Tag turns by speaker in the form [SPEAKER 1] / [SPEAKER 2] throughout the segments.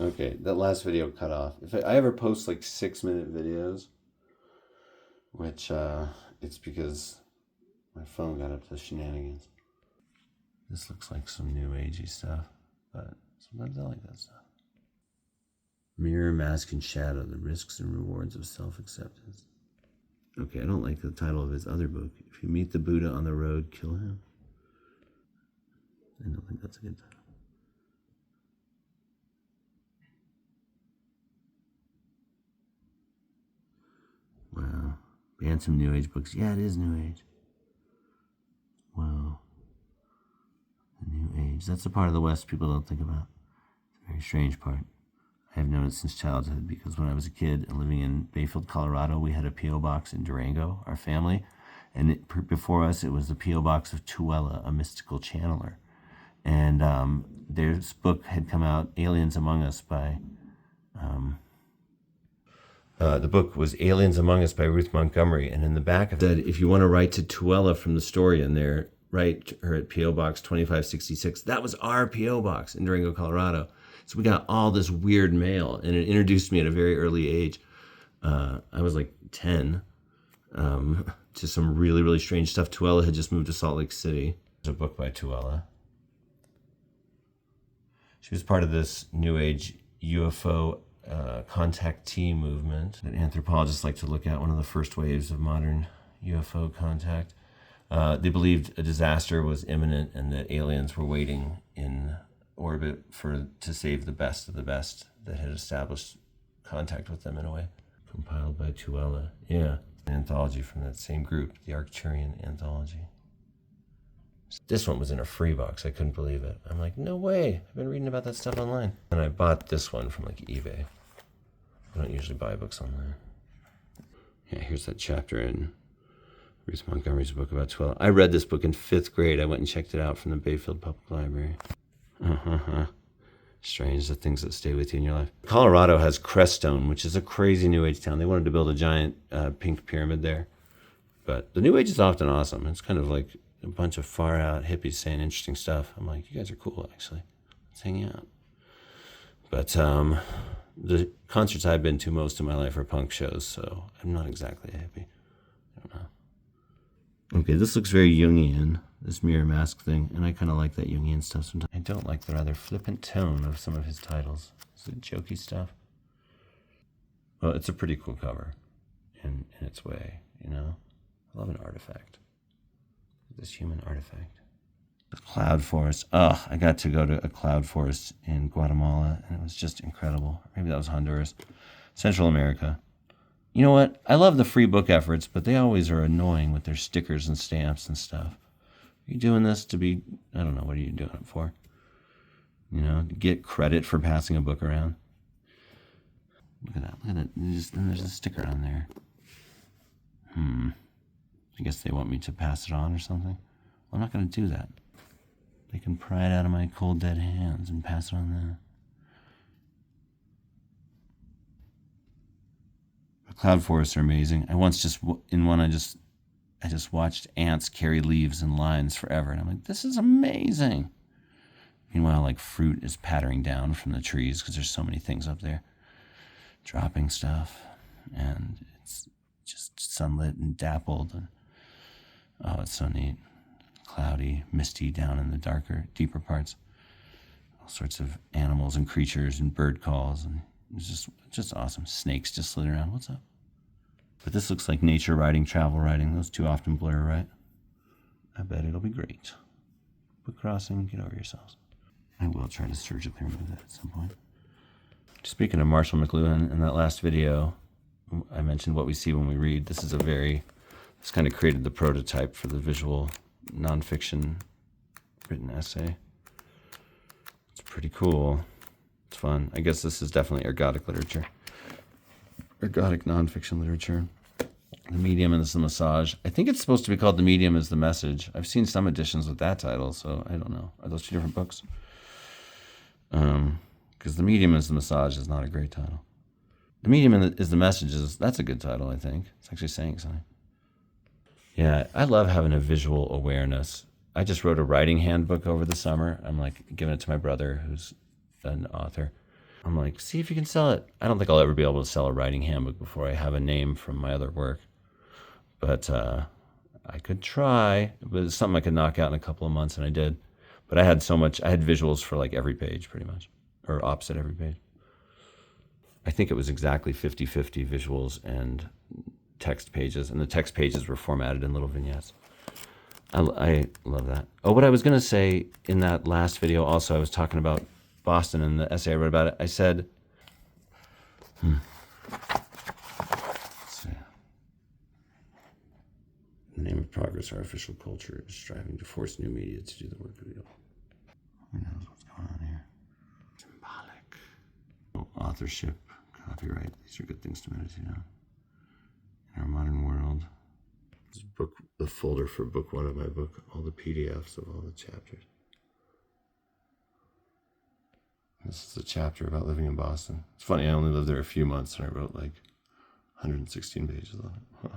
[SPEAKER 1] Okay, that last video cut off. If I ever post like 6-minute videos, which it's because my phone got up to shenanigans. This looks like some new agey stuff, but sometimes I like that stuff. Mirror, Mask, and Shadow, the risks and rewards of self-acceptance. Okay, I don't like the title of his other book. If you meet the Buddha on the road, kill him. I don't think that's a good title. Wow. Ban some New Age books. Yeah, it is New Age. Wow. The New Age. That's the part of the West people don't think about. It's a very strange part. I have known it since childhood because when I was a kid and living in Bayfield, Colorado, we had a P.O. box in Durango, our family. And before us, it was the P.O. box of Tuella, a mystical channeler. And this book had come out, Aliens Among Us, by... the book was Aliens Among Us by Ruth Montgomery. And in the back of that, if you want to write to Tuella from the story in there, write her at P.O. Box 2566. That was our P.O. box in Durango, Colorado. So we got all this weird mail, and it introduced me at a very early age. I was like 10, to some really, really strange stuff. Tuella had just moved to Salt Lake City. There's a book by Tuella. She was part of this New Age UFO contactee movement that anthropologists like to look at, one of the first waves of modern UFO contact. They believed a disaster was imminent and that aliens were waiting in orbit to save the best of the best that had established contact with them in a way. Compiled by Tuella. Yeah. An anthology from that same group, the Arcturian Anthology. This one was in a free box. I couldn't believe it. I'm like, no way. I've been reading about that stuff online. And I bought this one from like eBay. I don't usually buy books online. Yeah, here's that chapter in Ruth Montgomery's book about Tuella. I read this book in 5th grade. I went and checked it out from the Bayfield Public Library. Strange, the things that stay with you in your life. Colorado has Crestone, which is a crazy New Age town. They wanted to build a giant pink pyramid there. But the New Age is often awesome. It's kind of like a bunch of far out hippies saying interesting stuff. I'm like, you guys are cool, actually. Let's hang out. But the concerts I've been to most of my life are punk shows, so I'm not exactly a hippie. I don't know. Okay, this looks very Jungian, this mirror mask thing, and I kind of like that Jungian stuff sometimes. I don't like the rather flippant tone of some of his titles. Is it jokey stuff? Well, it's a pretty cool cover in its way, you know? I love an artifact. This human artifact. The cloud forest. Oh, I got to go to a cloud forest in Guatemala, and it was just incredible. Maybe that was Honduras. Central America. You know what? I love the free book efforts, but they always are annoying with their stickers and stamps and stuff. Are you doing this to be, I don't know, what are you doing it for? You know, get credit for passing a book around. Look at that. Look at that. There's a sticker on there. I guess they want me to pass it on or something. Well, I'm not going to do that. They can pry it out of my cold, dead hands and pass it on there. The cloud forests are amazing. I once I just watched ants carry leaves in lines forever, and I'm like, this is amazing. Meanwhile, like fruit is pattering down from the trees because there's so many things up there, dropping stuff, and it's just sunlit and dappled, and oh, it's so neat. Cloudy, misty down in the darker, deeper parts. All sorts of animals and creatures and bird calls, and it's just awesome. Snakes just slid around. What's up? But this looks like nature writing, travel writing. Those two often blur, right? I bet it'll be great. Book crossing, get over yourselves. I will try to surgically remove that at some point. Speaking of Marshall McLuhan, in that last video, I mentioned what we see when we read. This kind of created the prototype for the visual nonfiction written essay. It's pretty cool. It's fun. I guess this is definitely ergodic literature. Ergodic nonfiction literature. The Medium is the Massage. I think it's supposed to be called The Medium is the Message. I've seen some editions with that title, so I don't know. Are those two different books? Because The Medium is the Massage is not a great title. The Medium is the Message. That's a good title, I think. It's actually saying something. Yeah, I love having a visual awareness. I just wrote a writing handbook over the summer. I'm like giving it to my brother, who's an author. I'm like, see if you can sell it. I don't think I'll ever be able to sell a writing handbook before I have a name from my other work. But I could try. But it's something I could knock out in a couple of months, and I did. But I had visuals for like every page pretty much, or opposite every page. I think it was exactly 50-50 visuals and text pages, and the text pages were formatted in little vignettes. I love that. Oh, what I was going to say in that last video also, I was talking about Boston and the essay I wrote about it. I said, let's see. In the name of progress, our official culture is striving to force new media to do the work of the old. Who knows what's going on here? Symbolic. Authorship, copyright, these are good things to meditate on. In our modern world, this book, the folder for book 1 of my book, all the PDFs of all the chapters. This is a chapter about living in Boston. It's funny, I only lived there a few months and I wrote like 116 pages on it.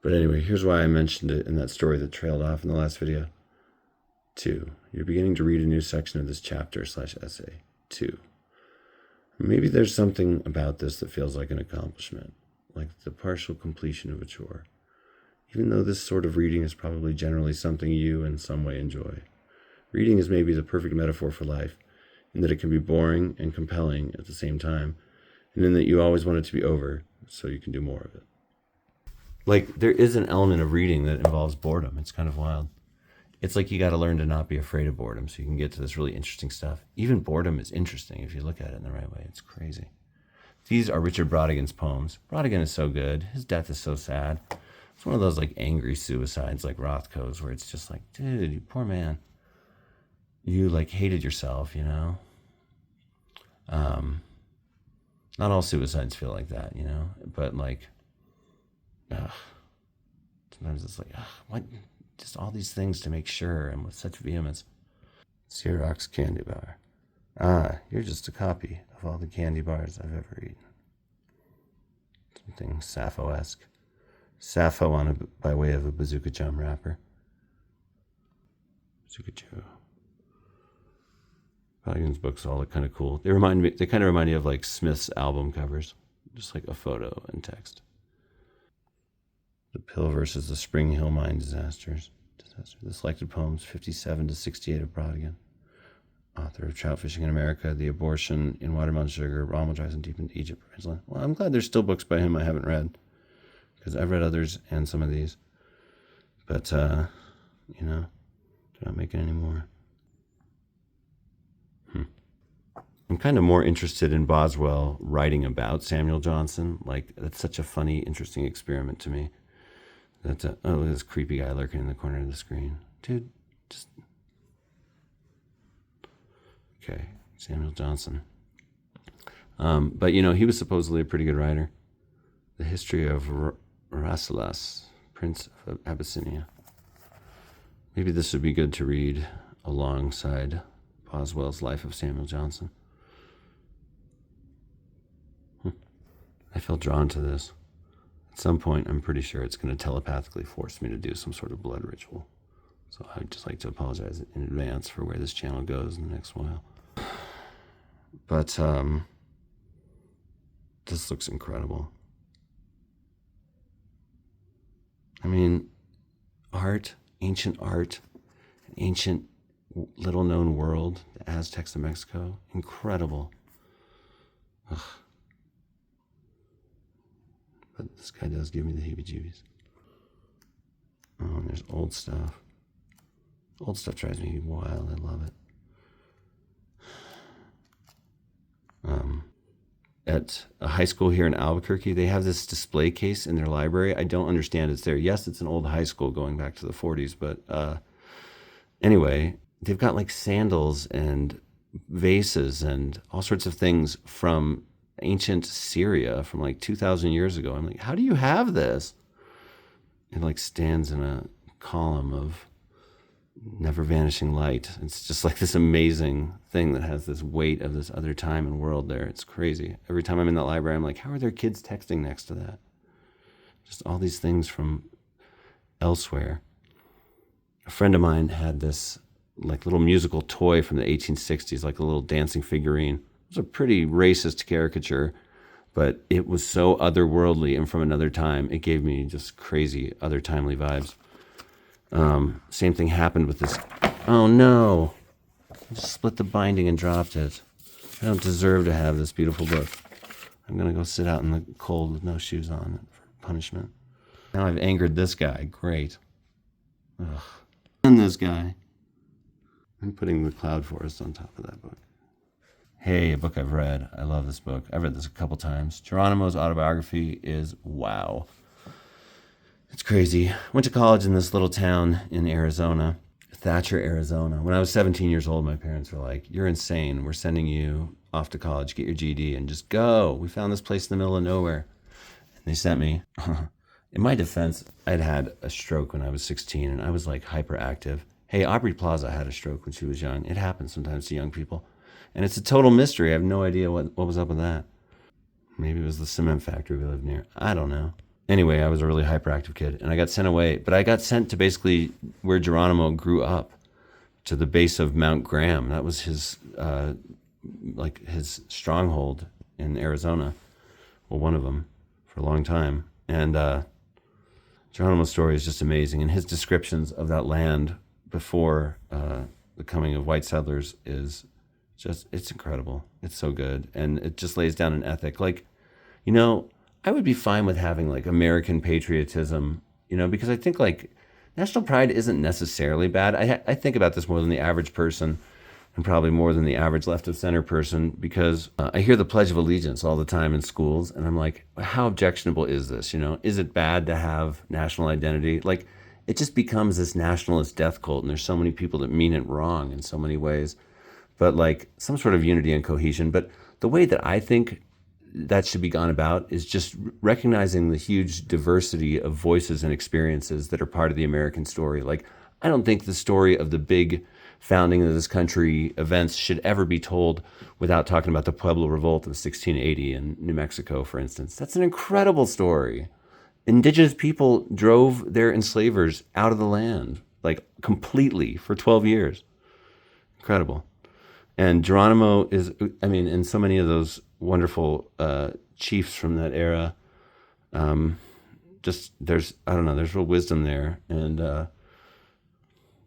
[SPEAKER 1] But anyway, here's why I mentioned it in that story that trailed off in the last video. 2. You're beginning to read a new section of this chapter/essay. 2. Maybe there's something about this that feels like an accomplishment, like the partial completion of a chore. Even though this sort of reading is probably generally something you in some way enjoy. Reading is maybe the perfect metaphor for life, in that it can be boring and compelling at the same time, and in that you always want it to be over so you can do more of it. Like, there is an element of reading that involves boredom. It's kind of wild. It's like you got to learn to not be afraid of boredom so you can get to this really interesting stuff. Even boredom is interesting if you look at it in the right way. It's crazy. These are Richard Brautigan's poems. Brautigan is so good. His death is so sad. It's one of those like angry suicides like Rothko's where it's just like, dude, you poor man. You like hated yourself, you know? Not all suicides feel like that, you know? But like, sometimes it's like, what? Just all these things to make sure, and with such vehemence. Xerox candy bar. Ah, you're just a copy of all the candy bars I've ever eaten. Something Sappho-esque. Sappho by way of a Bazooka Chum wrapper. Bazooka Joe. Brautigan's books all look kind of cool. They kind of remind me of like Smith's album covers, just like a photo and text. The Pill versus the Spring Hill Mine Disaster. The selected poems 57 to 68 of Brautigan. Author of Trout Fishing in America, The Abortion in Watermelon Sugar, Rommel Drives in Deep into Egypt, Ridgeland. Well, I'm glad there's still books by him I haven't read, because I've read others and some of these. But, they're not making any more. I'm kind of more interested in Boswell writing about Samuel Johnson. Like, that's such a funny, interesting experiment to me. Look at this creepy guy lurking in the corner of the screen. Dude, just... Okay, Samuel Johnson. But, he was supposedly a pretty good writer. The History of Rasselas, Prince of Abyssinia. Maybe this would be good to read alongside Boswell's Life of Samuel Johnson. I felt drawn to this. At some point, I'm pretty sure it's going to telepathically force me to do some sort of blood ritual. So I'd just like to apologize in advance for where this channel goes in the next while. But this looks incredible. I mean, art, ancient art, an ancient little-known world, the Aztecs of Mexico, incredible. Ugh. But this guy does give me the heebie-jeebies. Oh, and there's old stuff. Old stuff drives me wild. I love it. At a high school here in Albuquerque, they have this display case in their library. I don't understand it's there. Yes, it's an old high school going back to the 40s, but anyway, they've got like sandals and vases and all sorts of things from ancient Syria from like 2,000 years ago. I'm like, how do you have this? It like stands in a column of never vanishing light. It's just like this amazing thing that has this weight of this other time and world there. It's crazy. Every time I'm in that library, I'm like, how are there kids texting next to that? Just all these things from elsewhere. A friend of mine had this like little musical toy from the 1860s, like a little dancing figurine. It was a pretty racist caricature, but it was so otherworldly and from another time. It gave me just crazy, other timely vibes. Same thing happened with this. Oh no! I just split the binding and dropped it. I don't deserve to have this beautiful book. I'm gonna go sit out in the cold with no shoes on for punishment. Now I've angered this guy. Great. Ugh. And this guy. I'm putting the Cloud Forest on top of that book. Hey, a book I've read. I love this book. I've read this a couple times. Geronimo's autobiography is wow. It's crazy. Went to college in this little town in Arizona, Thatcher, Arizona. When I was 17 years old, my parents were like, "You're insane. We're sending you off to college. Get your GED and just go. We found this place in the middle of nowhere." And they sent me. In my defense, I'd had a stroke when I was 16, and I was like hyperactive. Hey, Aubrey Plaza had a stroke when she was young. It happens sometimes to young people. And it's a total mystery. I have no idea what was up with that. Maybe it was the cement factory we lived near. I don't know. Anyway, I was a really hyperactive kid, and I got sent away. But I got sent to basically where Geronimo grew up, to the base of Mount Graham. That was his his stronghold in Arizona. Well, one of them for a long time. And Geronimo's story is just amazing, and his descriptions of that land before the coming of white settlers is just, it's incredible. It's so good, and it just lays down an ethic. Like, you know, I would be fine with having like American patriotism, you know, because I think like national pride isn't necessarily bad. I think about this more than the average person, and probably more than the average left of center person, because I hear the Pledge of Allegiance all the time in schools, and I'm like, how objectionable is this? You know, is it bad to have national identity? Like, it just becomes this nationalist death cult, and there's so many people that mean it wrong in so many ways. But like some sort of unity and cohesion. But the way that I think that should be gone about is just recognizing the huge diversity of voices and experiences that are part of the American story. Like, I don't think the story of the big founding of this country events should ever be told without talking about the Pueblo Revolt of 1680 in New Mexico, for instance. That's an incredible story. Indigenous people drove their enslavers out of the land, like completely, for 12 years. Incredible. And Geronimo is, I mean, and so many of those wonderful chiefs from that era, just there's, I don't know, there's real wisdom there, and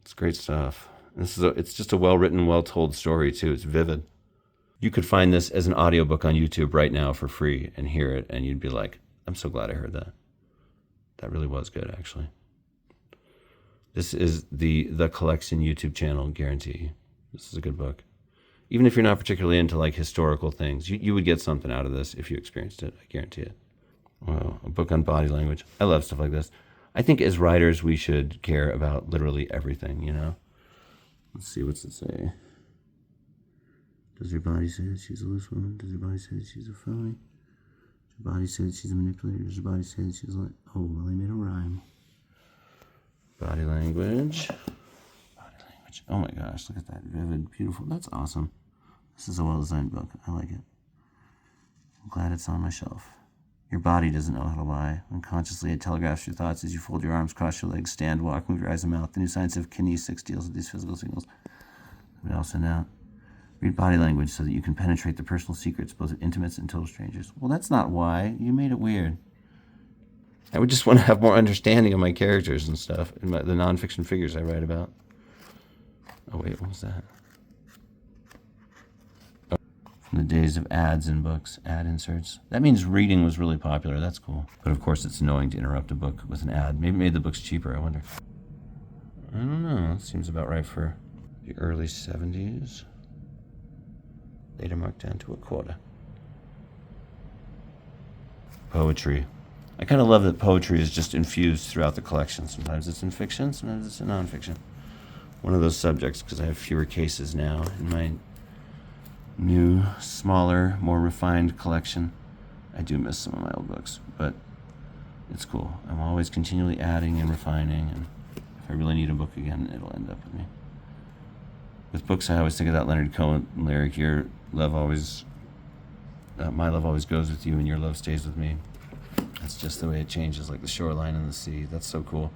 [SPEAKER 1] it's great stuff. It's just a well-written, well-told story too. It's vivid. You could find this as an audiobook on YouTube right now for free and hear it, and you'd be like, I'm so glad I heard that. That really was good, actually. This is the Collection YouTube channel, guarantee. This is a good book. Even if you're not particularly into like historical things, you would get something out of this if you experienced it. I guarantee it. Wow, a book on body language. I love stuff like this. I think as writers, we should care about literally everything, you know? Let's see, what's it say? Does your body say that she's a loose woman? Does your body say that she's a phony? Does your body say that she's a manipulator? Does your body say that she's like... Oh, well, they made a rhyme. Body language. Oh my gosh, look at that. Vivid, beautiful. That's awesome. This is a well-designed book. I like it. I'm glad it's on my shelf. Your body doesn't know how to lie. Unconsciously, it telegraphs your thoughts as you fold your arms, cross your legs, stand, walk, move your eyes and mouth. The new science of kinesics deals with these physical signals. What else in that? Read body language so that you can penetrate the personal secrets, both of intimates and total strangers. Well, that's not why. You made it weird. I would just want to have more understanding of my characters and stuff, and the nonfiction figures I write about. Oh wait, what was that? Oh, from the days of ads in books, ad inserts. That means reading was really popular. That's cool. But of course, it's annoying to interrupt a book with an ad. Maybe it made the books cheaper, I wonder. I don't know. It seems about right for the early 70s. Later marked down to a quarter. Poetry. I kind of love that poetry is just infused throughout the collection. Sometimes it's in fiction, sometimes it's in nonfiction. One of those subjects, because I have fewer cases now in my new, smaller, more refined collection. I do miss some of my old books, but it's cool. I'm always continually adding and refining, and if I really need a book again, it'll end up with me. With books, I always think of that Leonard Cohen lyric, your love always, my love always goes with you and your love stays with me. That's just the way it changes, like the shoreline and the sea. That's so cool.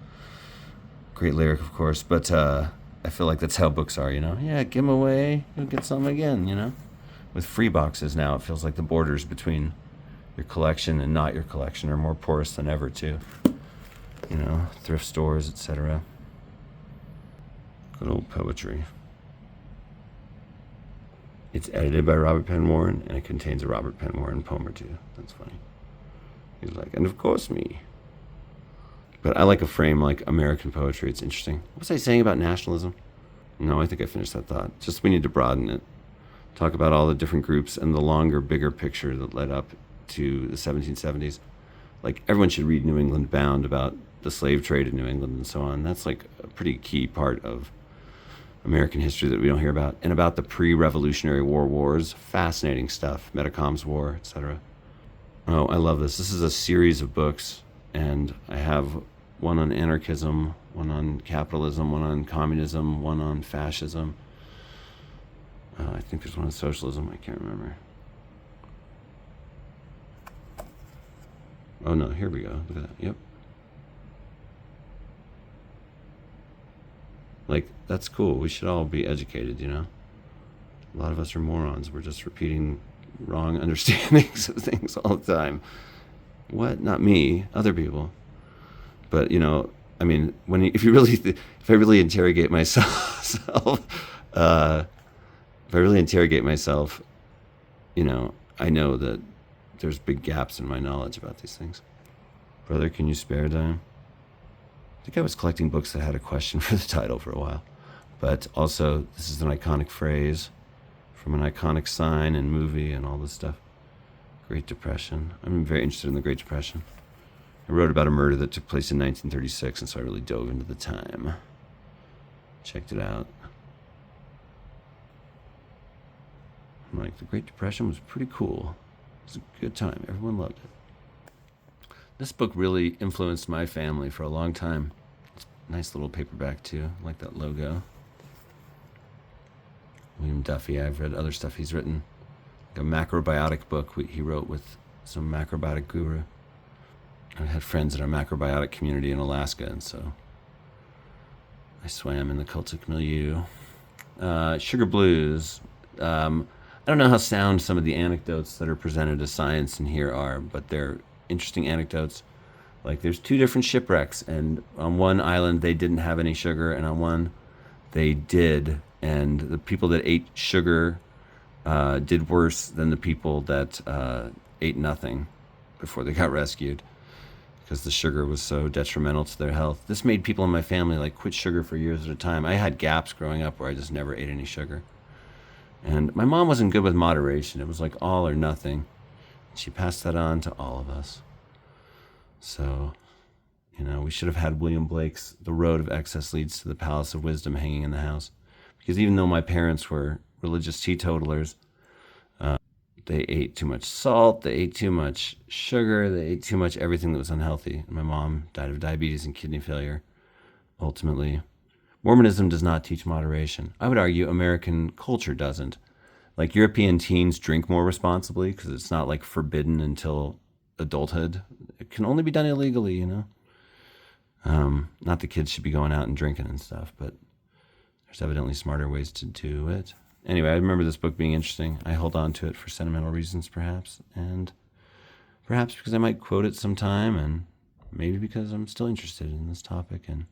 [SPEAKER 1] Great lyric, of course, but I feel like that's how books are, you know? Yeah, give them away, you'll get some again, you know? with free boxes now, it feels like the borders between your collection and not your collection are more porous than ever, too. You know, thrift stores, etc. Good old poetry. It's edited by Robert Penn Warren, and it contains a Robert Penn Warren poem or two. That's funny. He's like, and of course me. But I like a frame like American poetry. It's interesting. What was I saying about nationalism? No, I think I finished that thought. Just we need to broaden it. Talk about all the different groups and the longer, bigger picture that led up to the 1770s. Like, everyone should read New England Bound about the slave trade in New England and so on. That's like a pretty key part of American history that we don't hear about. And about the pre-Revolutionary War wars. Fascinating stuff. Metacom's War, etc. Oh, I love this. This is a series of books, and I have one on anarchism, one on capitalism, one on communism, one on fascism. I think there's one on socialism. I can't remember. Oh, no, here we go. Look at that. Yep. Like, that's cool. We should all be educated, you know? A lot of us are morons. We're just repeating wrong understandings of things all the time. What? Not me. Other people. But, you know, I mean, if I really interrogate myself, you know, I know that there's big gaps in my knowledge about these things. Brother, can you spare a dime? I think I was collecting books that had a question for the title for a while. But also, this is an iconic phrase from an iconic sign and movie and all this stuff. Great Depression. I'm very interested in the Great Depression. I wrote about a murder that took place in 1936, and so I really dove into the time. Checked it out. I'm like, the Great Depression was pretty cool. It was a good time. Everyone loved it. This book really influenced my family for a long time. It's a nice little paperback, too. I like that logo. William Duffy. I've read other stuff he's written. Like a macrobiotic book he wrote with some macrobiotic guru. I had friends in our macrobiotic community in Alaska, and so I swam in the cultic milieu. Sugar Blues. I don't know how sound some of the anecdotes that are presented as science in here are, but they're interesting anecdotes. Like, there's 2 different shipwrecks, and on one island they didn't have any sugar, and on one they did. And the people that ate sugar did worse than the people that ate nothing before they got rescued, because the sugar was so detrimental to their health. This made people in my family like quit sugar for years at a time. I had gaps growing up where I just never ate any sugar. And my mom wasn't good with moderation. It was like all or nothing. She passed that on to all of us. So, you know, we should have had William Blake's The Road of Excess Leads to the Palace of Wisdom hanging in the house. Because even though my parents were religious teetotalers, they ate too much salt, they ate too much sugar, they ate too much everything that was unhealthy. And my mom died of diabetes and kidney failure, ultimately. Mormonism does not teach moderation. I would argue American culture doesn't. Like, European teens drink more responsibly because it's not, like, forbidden until adulthood. It can only be done illegally, you know? Not that kids should be going out and drinking and stuff, but there's evidently smarter ways to do it. Anyway, I remember this book being interesting. I hold on to it for sentimental reasons, perhaps, and perhaps because I might quote it sometime, and maybe because I'm still interested in this topic and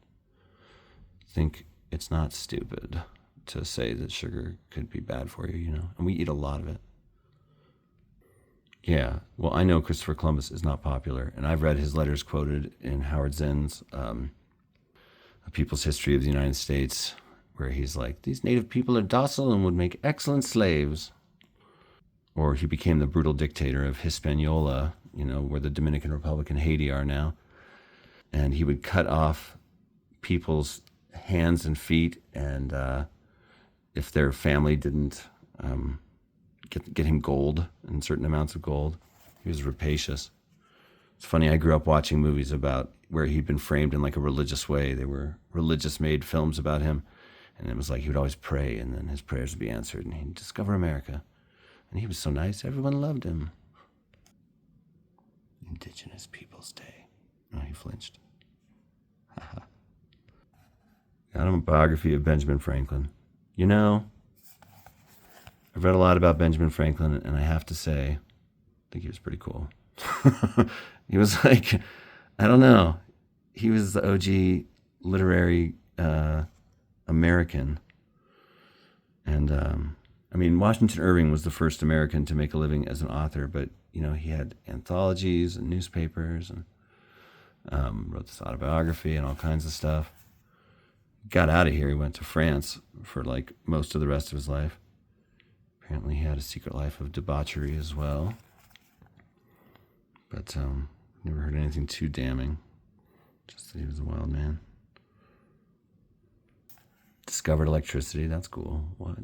[SPEAKER 1] think it's not stupid to say that sugar could be bad for you, you know, and we eat a lot of it. Yeah, well, I know Christopher Columbus is not popular, and I've read his letters quoted in Howard Zinn's A People's History of the United States, where he's like, these native people are docile and would make excellent slaves. Or he became the brutal dictator of Hispaniola, you know, where the Dominican Republic and Haiti are now. And he would cut off people's hands and feet, and if their family didn't get him gold and certain amounts of gold, he was rapacious. It's funny, I grew up watching movies about where he'd been framed in like a religious way. They were religious-made films about him. And it was like he would always pray, and then his prayers would be answered, and he'd discover America. And he was so nice, everyone loved him. Indigenous Peoples Day. Oh, he flinched. Got him a biography of Benjamin Franklin. You know, I've read a lot about Benjamin Franklin, and I have to say, I think he was pretty cool. He was like, I don't know, he was the OG literary American. And I mean, Washington Irving was the first American to make a living as an author, but you know, he had anthologies and newspapers and wrote this autobiography and all kinds of stuff. Got out of here. He went to France for like most of the rest of his life. Apparently, he had a secret life of debauchery as well. But never heard anything too damning. Just that he was a wild man. Discovered electricity. That's cool. What?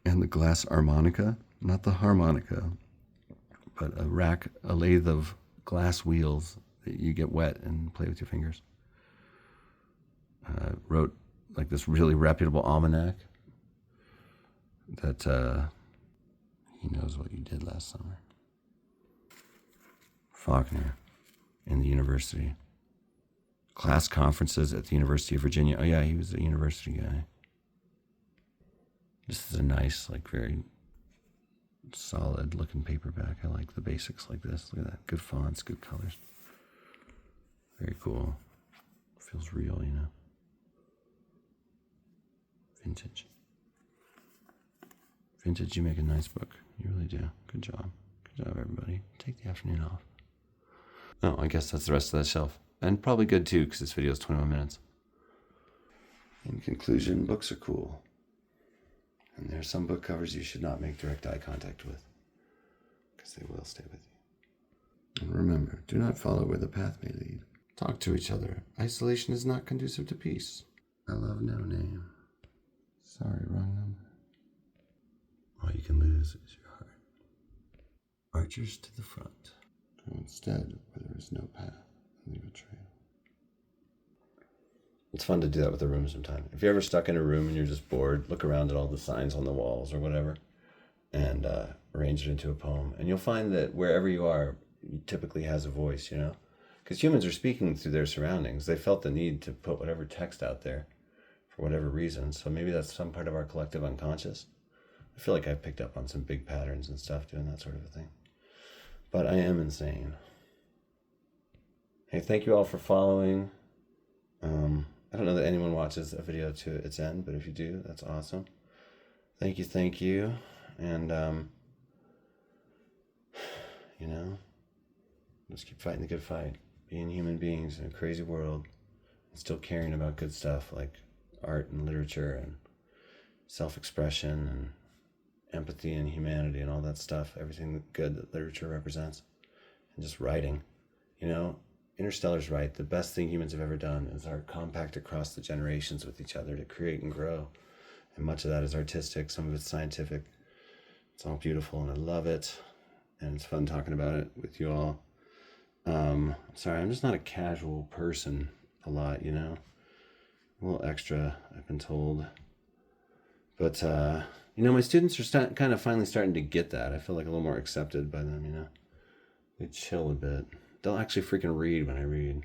[SPEAKER 1] And the glass harmonica, not the harmonica, but a lathe of glass wheels that you get wet and play with your fingers. Wrote like this really reputable almanac that he knows what you did last summer. Faulkner in the university. Class conferences at the University of Virginia. Oh yeah, he was a university guy. This is a nice, like very solid looking paperback. I like the basics like this. Look at that. Good fonts, good colors. Very cool. Feels real, you know. Vintage. Vintage, you make a nice book. You really do. Good job. Good job, everybody. Take the afternoon off. Oh, I guess that's the rest of that shelf. And probably good too, because this video is 21 minutes. In conclusion, books are cool. And there are some book covers you should not make direct eye contact with, because they will stay with you. And remember, do not follow where the path may lead. Talk to each other. Isolation is not conducive to peace. I love no name. Sorry, wrong number. All you can lose is your heart. Archers to the front. Go instead where there is no path and leave a trail. It's fun to do that with a room sometime. If you're ever stuck in a room and you're just bored, look around at all the signs on the walls or whatever and arrange it into a poem. And you'll find that wherever you are, it typically has a voice, you know? Because humans are speaking through their surroundings. They felt the need to put whatever text out there for whatever reason. So maybe that's some part of our collective unconscious. I feel like I've picked up on some big patterns and stuff doing that sort of a thing. But I am insane. Hey, thank you all for following. I don't know that anyone watches a video to its end, but if you do, that's awesome. Thank you. And, you know, let's keep fighting the good fight. Being human beings in a crazy world and still caring about good stuff like art and literature and self-expression and empathy and humanity and all that stuff, everything good that literature represents, and just writing. You know, Interstellar's right. The best thing humans have ever done is our compact across the generations with each other to create and grow. And much of that is artistic. Some of it's scientific. It's all beautiful and I love it. And it's fun talking about it with you all. Sorry, I'm just not a casual person a lot, you know. A little extra, I've been told. But, you know, my students are kind of finally starting to get that. I feel like a little more accepted by them, you know. They chill a bit. They'll actually freaking read when I read.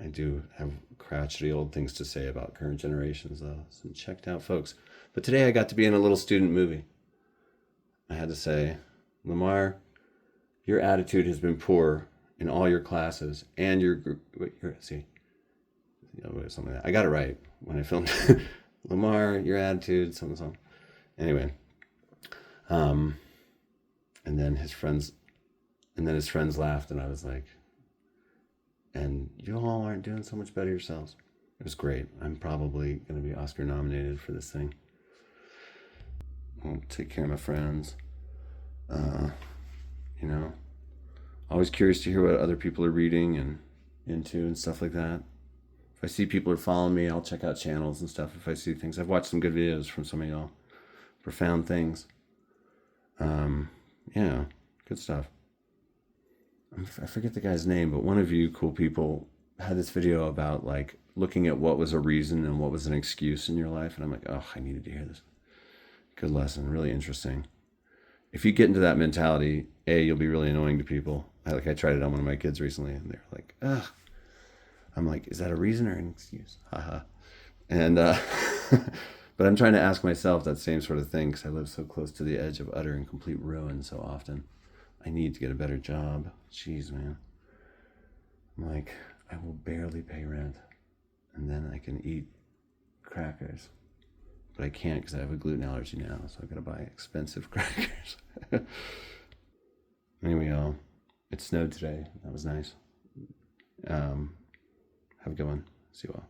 [SPEAKER 1] I do have crotchety old things to say about current generations, though. Some checked out folks. But today I got to be in a little student movie. I had to say, Lamar, your attitude has been poor in all your classes and your group. Something like that. I got it right when I filmed. Lamar, your attitude, something. Anyway, and then his friends laughed, and I was like, and you all aren't doing so much better yourselves. It was great. I'm probably going to be Oscar nominated for this thing. I'll take care of my friends. You know, always curious to hear what other people are reading and into and stuff like that. If I see people are following me, I'll check out channels and stuff. If I see things, I've watched some good videos from some of y'all. Profound things. Yeah, good stuff. I forget the guy's name, but one of you cool people had this video about like looking at what was a reason and what was an excuse in your life. And I'm like, oh, I needed to hear this. Good lesson. Really interesting. If you get into that mentality, you'll be really annoying to people. I tried it on one of my kids recently and they're like, ugh. I'm like, is that a reason or an excuse? Haha. And, But I'm trying to ask myself that same sort of thing because I live so close to the edge of utter and complete ruin so often. I need to get a better job. Jeez, man. I'm like, I will barely pay rent, and then I can eat crackers. But I can't because I have a gluten allergy now, so I gotta buy expensive crackers. Anyway, it snowed today. That was nice. Have a good one. See you all.